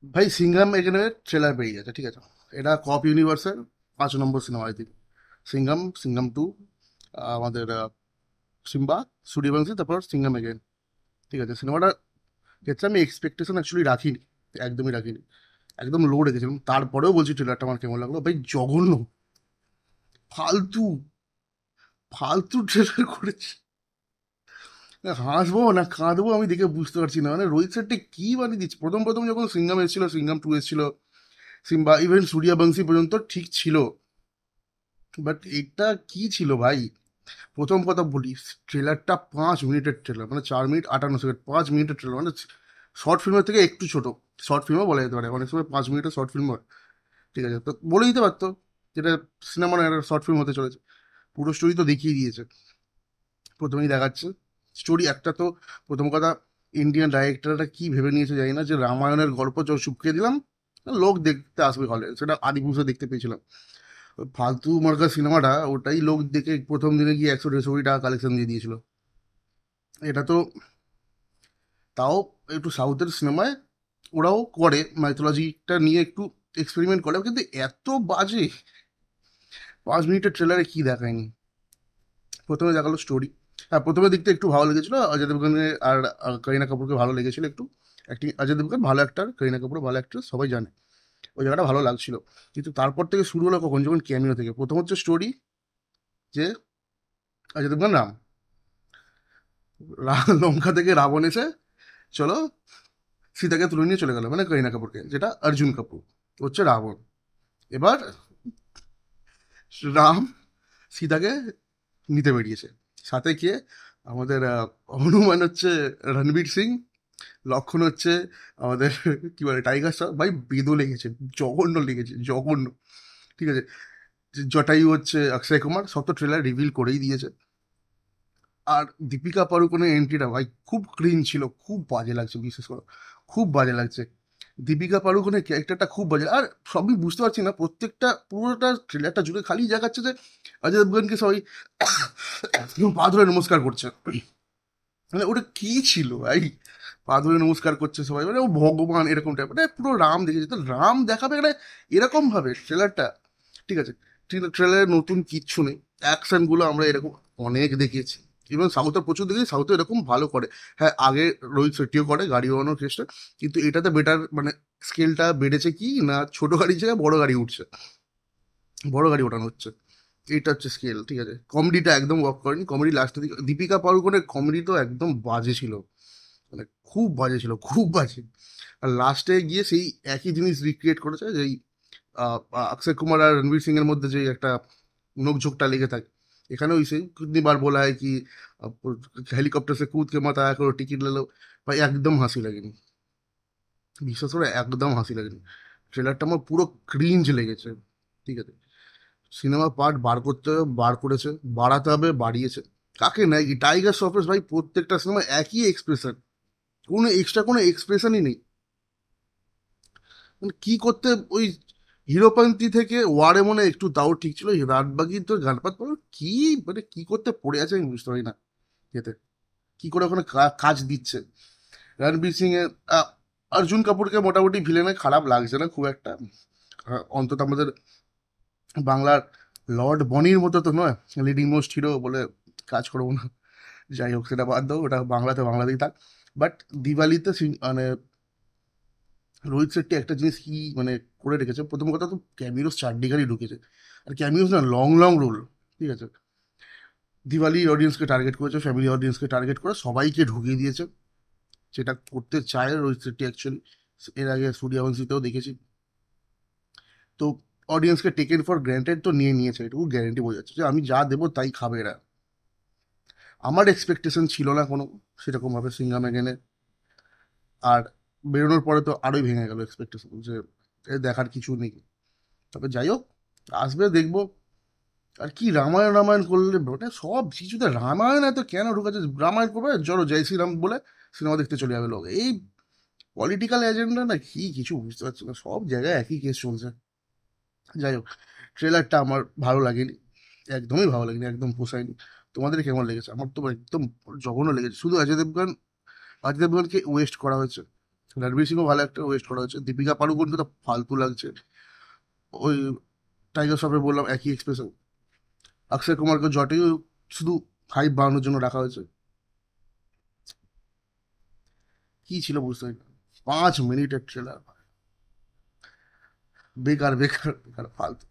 ভাই সিংঘাম এখানে ট্রেলার বেরিয়ে গেছে, ঠিক আছে। এটা কপ ইউনিভার্সের 5 নম্বর সিনেমা I think. Singham, Singham two, আমাদের সিম্বা, সূর্যবংশী, তারপর সিংঘাম এগেন। ঠিক আছে, সিনেমাটা ক্ষেত্রে আমি এক্সপেকটেশন অ্যাকচুয়ালি রাখিনি, একদমই রাখিনি, একদম লো রেখেছিলাম। তারপরেও বলছি ট্রেলারটা আমার কেমন লাগলো ভাই, জঘন্য, ফালতু, ফালতু ট্রেলার করেছে। হাসবো না কাঁদবো আমি দেখে বুঝতে পারছি না, মানে রোহিত শেট্টি কি বানিয়ে দিচ্ছে। প্রথম প্রথম যখন সিঙ্গাম এসেছিল, সিঙ্গাম টু এসেছিল, সিম্বা, ইভেন সূর্যবংশী পর্যন্ত ঠিক ছিল, বাট এটা কি ছিল ভাই। প্রথম কথা বলি, ট্রেলারটা 5 মিনিটের ট্রেলার, মানে 4 মিনিট 58 সেকেন্ড, 5 মিনিটের ট্রেলার, মানে শর্ট ফিল্মের থেকে একটু ছোট। শর্ট ফিল্মও বলা যেতে পারে, অনেক সময় 5 মিনিটের শর্ট ফিল্ম হয়। ঠিক আছে, তো বলে দিতে পারতো যেটা সিনেমা না, একটা শর্ট ফিল্ম হতে চলেছে। পুরো স্টোরি তো দেখিয়ে দিয়েছে, প্রথমেই দেখাচ্ছে স্টোরি একটা তো। প্রথম কথা, ইন্ডিয়ান ডাইরেক্টরটা কি ভেবে নিয়েছে জানি না, যে রামায়ণের গল্প চুপকে দিলাম, লোক দেখতে আসবে হলে, সেটা আদিপুরুষে দেখতে পেয়েছিলাম। ওই ফালতু মার্কা সিনেমাটা, ওটাই লোক দেখে প্রথম দিনে গিয়ে 100-150 কোটি টাকা কালেকশন দিয়ে দিয়েছিল। এটা তো তাও একটু সাউথের সিনেমায় ওরাও করে, মাইথোলজিটা নিয়ে একটু এক্সপেরিমেন্ট করে, কিন্তু এত বাজে। 5 মিনিটের ট্রেলারে কি দেখায়নি। প্রথমে দেখালো স্টোরি। হ্যাঁ, প্রথমে দেখতে একটু ভালো লেগেছিল অজয় দেবগনে, আর করিনা কাপুরকে ভালো লেগেছিল একটু অ্যাক্টিং। অজয় দেবগন ভালো অ্যাক্টার, করিনা কাপুর ভালো অ্যাক্ট্রেস, সবাই জানে। ওই জায়গাটা ভালো লাগছিল। কিন্তু তারপর থেকে শুরু হলো কখন, যখন ক্যামিও থেকে প্রথম হচ্ছে স্টোরি, যে অজয় দেবগন রাম, লঙ্কা থেকে রাবণ এসে চলো সীতাকে তুলে নিয়ে চলে গেল, মানে করিনা কাপুরকে, যেটা অর্জুন কাপুর হচ্ছে রাবণ। এবার রাম সীতাকে নিতে বেরিয়েছে, সাথে কে, আমাদের হনুমান হচ্ছে রণবীর সিং, লক্ষণ হচ্ছে আমাদের কি বলে টাইগার শ্রফ। ভাই বেদও লেগেছে, জঘন্য লেগেছে, জঘন্য। ঠিক আছে, জটায়ু হচ্ছে অক্ষয় কুমার, সব তো ট্রেলার রিভিল করেই দিয়েছে। আর দীপিকা পাড়ুকোনের এন্ট্রিটা ভাই খুব ক্লিন ছিল, খুব বাজে লাগছে, বিশেষ করে খুব বাজে লাগছে। দীপিকা পাড়ুকোনের ক্যারেক্টারটা খুব বাজে। আর সবই বুঝতে পারছি না, প্রত্যেকটা পুরোটা ট্রেলারটা জুড়ে খালি দেখাচ্ছে যে অজয় দেবগনকে সবাই পা ধরে নমস্কার করছে। মানে ওটা কি ছিল ভাই, পা ধরে নমস্কার করছে সবাই, মানে ও ভগবান এরকম টাইপ, মানে পুরো রাম দেখেছে তো রাম দেখাবে মানে এরকম ভাবে ট্রেলারটা। ঠিক আছে, ট্রেলারে নতুন কিচ্ছু নেই। অ্যাকশনগুলো আমরা এরকম অনেক দেখেছি, ইভেন সাউথে প্রচুর দেখেছি, সাউথে এরকম ভালো করে। হ্যাঁ, আগে রোহিত শেট্টিও করে গাড়ি বানানোর চেষ্টা, কিন্তু এটাতে বেটার, মানে স্কেলটা বেড়েছে কি না, ছোট গাড়ি জায়গায় বড় গাড়ি উঠছে, বড় গাড়ি ওঠানো হচ্ছে, এইটা হচ্ছে স্কেল। ঠিক আছে, কমেডিটা একদম ওয়ার্ক করেনি, কমেডি লাস্টের দিকে দীপিকা পাড়ুকোনের কমেডি তো একদম বাজে ছিল, মানে খুব বাজে ছিল, খুব বাজে। আর লাস্টে গিয়ে সেই একই জিনিস রিক্রিয়েট করেছে, যেই অক্ষয় কুমার আর রণবীর সিং এর মধ্যে যে একটা নোকঝোঁকটা লেগে থাকে, এখানে ওই সেই कितनी बार बोला है कि হেলিকপ্টার সে কूद के मत आया करो, टिकट ले लो। ভাই একদম হাসি লাগেনি, বিশ্বাস করে একদম হাসি লাগেনি। ট্রেলারটা আমার পুরো ক্রিঞ্জ লেগেছে। ঠিক আছে, সিনেমা পার্ট বার করতে হবে বার করেছে, বাড়াতে হবে বাড়িয়েছে। কাকে নাই, টাইগার শ্রফের ভাই প্রত্যেকটা সিনেমা একই এক্সপ্রেশন, কোনো এক্সট্রা কোনো এক্সপ্রেশনই নেই। মানে কি করতে ওই হিরোপন্থী থেকে ওয়ারে মনে হয় একটু তাও ঠিক ছিল, রাতবাগি তো গানপাত পড়ো কি, মানে কি করতে পড়ে আছে আমি বুঝতে পারি না। যেতে কি করে ওখানে কাজ দিচ্ছে। রণবীর সিং এর অর্জুন কাপুরকে মোটামুটি ভিলেনে খারাপ লাগছে না খুব একটা। অন্তত আমাদের বাংলার লর্ড বনির মতো তো নয়, লিডিং মোস্ট হিরো বলে কাজ করবো না। যাই হোক, সেটা বাদ দাও, ওটা বাংলাতে বাংলাতেই থাক। বাট দিওয়ালিতে মানে রোহিত শেট্টি একটা জিনিস কি মানে করে রেখেছে, প্রথম কথা তো ক্যামিওস চারদিকারই ঢুকেছে। আর ক্যামিওস না লং লং রোল। ঠিক আছে, দিওয়ালি অডিয়েন্সকে টার্গেট করেছে, ফ্যামিলি অডিয়েন্সকে টার্গেট করে সবাইকে ঢুকিয়ে দিয়েছে, যেটা করতে চায় রোহিত শেট্টি অ্যাকচুয়ালি। এর আগে সূর্যবংশীতেও দেখেছি। তো অডিয়েন্সকে টেকেন ফর গ্র্যান্টেড তো নিয়ে নিয়েছে, এটুকু গ্যারেন্টি বোঝা যাচ্ছে যে আমি যা দেবো তাই খাবে এরা। আমার এক্সপেকটেশন ছিল না কোনো সেরকমভাবে সিঙ্গাম এগেনে। আর বেরোনোর পরে তো আরোই ভেঙে গেল এক্সপেকটেশন, যে এ দেখার কিছু নেই। তবে যাই হোক, আসবে দেখবো। আর কি রামায়ণ রামায়ণ করলে, ওটা সব কিছুতে রামায়ণ এত কেন ঢুকেছে, রামায়ণ করবে চলো জয় শ্রীরাম বলে সিনেমা দেখতে চলে যাবে লোক। এই পলিটিক্যাল এজেন্ডা না কি কিছু বুঝতে পারছি না, সব জায়গায় একই কেস চলছে। যাই হোক, ট্রেলারটা আমার ভালো লাগেনি, একদমই ভালো লাগেনি, একদম পোষায়নি। তোমাদের কেমন লেগেছে? আমার তো একদম জঘন্য লেগেছে, শুধু অজয় দেবগনকে ওয়েস্ট করা হয়েছে। রণবীর সিংও ভালো একটা ওয়েস্ট করা হয়েছে, দীপিকা পাড়ুকোনকে তো ফালতু লাগছে। ওই টাইগার শ্রফে বললাম একই এক্সপ্রেশন। অক্ষয় কুমারকে জটেও শুধু হাইপ বাড়ানোর জন্য রাখা হয়েছে। কি ছিল বুঝতে পারি না, 5 মিনিটের ট্রেলার, বেকার বেকার বেকার ফালতু।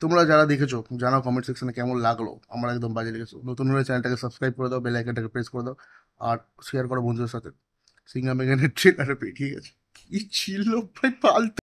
তোমরা যারা দেখেছো জানাও কমেন্ট সেকশনে কেমন লাগলো, আমার একদম বাজে লেগেছে। নতুন হলে চ্যানেলটাকে সাবস্ক্রাইব করে দাও, বেল আইকনটাকে প্রেস করে দাও, আর শেয়ার করো বন্ধুদের সাথে। সিঙ্গা মেগানের ট্রেলারে পেয়ে, ঠিক আছে? কি ছিল ভাই ফালতু।